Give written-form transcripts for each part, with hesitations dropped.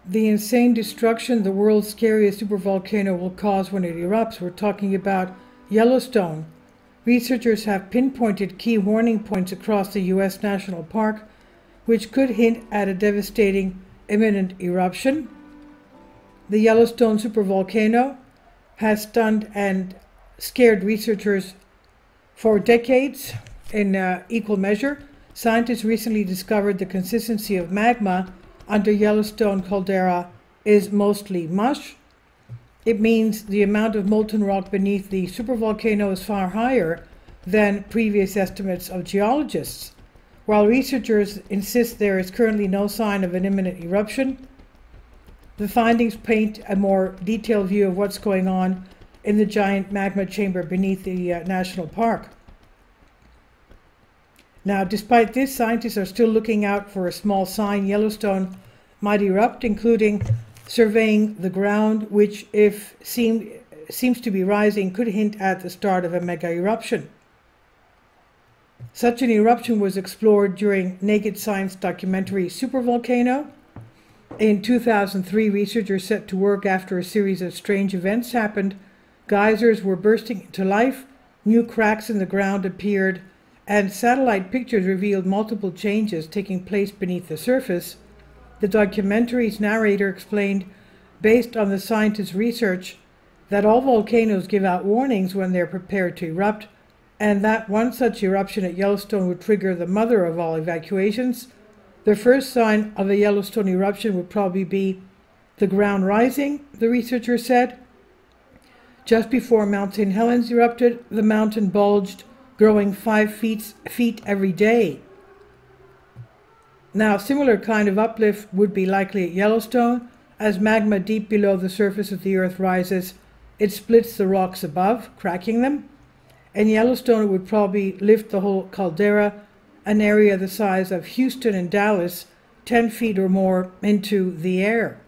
the insane destruction the world's scariest supervolcano will cause when it erupts. We're talking about Yellowstone. Researchers have pinpointed key warning points across the U.S. National Park, which could hint at a devastating imminent eruption. The Yellowstone supervolcano has stunned and scared researchers for decades in equal measure. Scientists recently discovered the consistency of magma under Yellowstone caldera is mostly mush. It means the amount of molten rock beneath the supervolcano is far higher than previous estimates of geologists. While researchers insist there is currently no sign of an imminent eruption, the findings paint a more detailed view of what's going on in the giant magma chamber beneath the national park. Now, despite this, scientists are still looking out for a small sign Yellowstone might erupt, including surveying the ground, which, if seems to be rising, could hint at the start of a mega eruption. Such an eruption was explored during Naked Science documentary Supervolcano. In 2003, researchers set to work after a series of strange events happened. Geysers were bursting into life, new cracks in the ground appeared, and satellite pictures revealed multiple changes taking place beneath the surface. The documentary's narrator explained, based on the scientists' research, that all volcanoes give out warnings when they're prepared to erupt, and that one such eruption at Yellowstone would trigger the mother of all evacuations. The first sign of a Yellowstone eruption would probably be the ground rising, the researcher said. Just before Mount St. Helens erupted, the mountain bulged, growing 5 feet every day. Now, a similar kind of uplift would be likely at Yellowstone. As magma deep below the surface of the earth rises, it splits the rocks above, cracking them. In Yellowstone, it would probably lift the whole caldera, an area the size of Houston and Dallas, 10 feet or more into the air.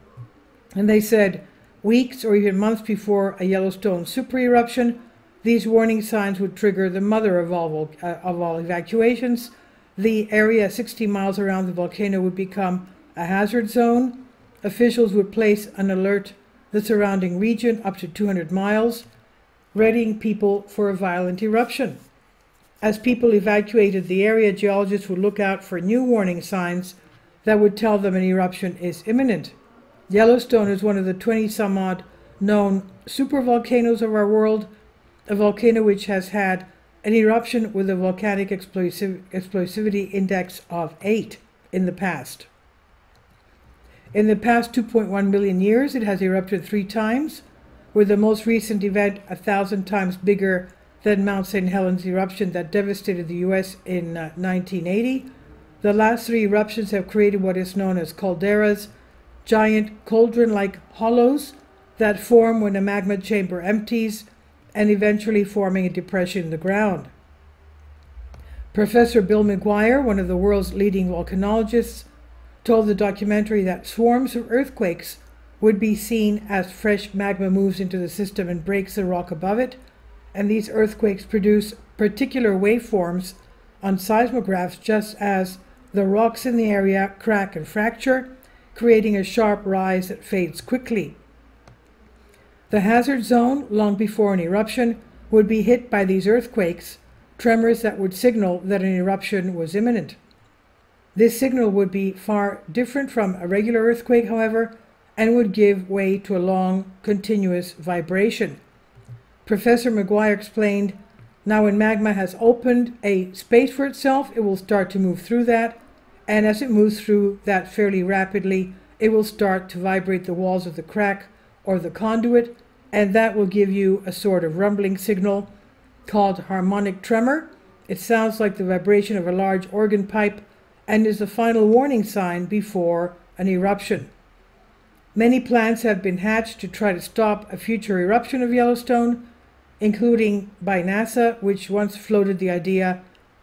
And they said weeks or even months before a Yellowstone super eruption, these warning signs would trigger the mother of all evacuations. The area 60 miles around the volcano would become a hazard zone. Officials would place an alert the surrounding region up to 200 miles, readying people for a violent eruption. As people evacuated the area, geologists would look out for new warning signs that would tell them an eruption is imminent. Yellowstone is one of the 20-some-odd known supervolcanoes of our world, a volcano which has had an eruption with a volcanic explosivity index of 8 in the past. In the past 2.1 million years, it has erupted 3 times, with the most recent event 1,000 times bigger than Mount St. Helens eruption that devastated the U.S. in 1980. The last 3 eruptions have created what is known as calderas, giant cauldron-like hollows that form when a magma chamber empties, and eventually forming a depression in the ground. Professor Bill McGuire, one of the world's leading volcanologists, told the documentary that swarms of earthquakes would be seen as fresh magma moves into the system and breaks the rock above it, and these earthquakes produce particular waveforms on seismographs just as the rocks in the area crack and fracture, creating a sharp rise that fades quickly. The hazard zone, long before an eruption, would be hit by these earthquakes, tremors that would signal that an eruption was imminent. This signal would be far different from a regular earthquake, however, and would give way to a long, continuous vibration. Professor McGuire explained, now when magma has opened a space for itself, it will start to move through that, and as it moves through that fairly rapidly, it will start to vibrate the walls of the crack or the conduit, and that will give you a sort of rumbling signal called harmonic tremor. It sounds like the vibration of a large organ pipe and is the final warning sign before an eruption. Many plans have been hatched to try to stop a future eruption of Yellowstone, including by NASA, which once floated the idea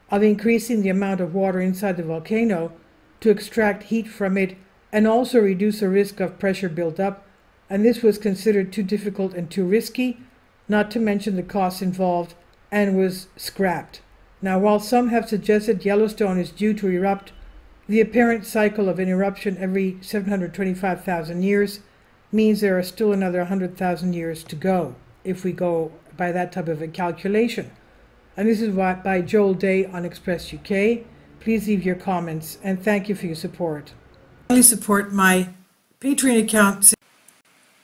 of increasing the amount of water inside the volcano to extract heat from it and also reduce the risk of pressure buildup, and this was considered too difficult and too risky, not to mention the costs involved, and was scrapped. Now, while some have suggested Yellowstone is due to erupt The apparent cycle of an eruption every 725,000 years means there are still another 100,000 years to go, if we go by that type of a calculation. And this is by Joel Day on Express UK. Please leave your comments, and thank you for your support. Please support my Patreon account.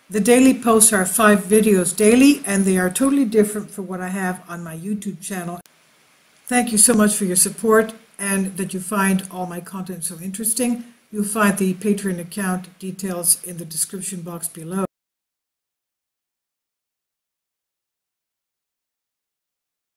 The daily posts are 5 videos daily, and they are totally different from what I have on my YouTube channel. Thank you so much for your support, and that you find all my content so interesting. You'll find the Patreon account details in the description box below.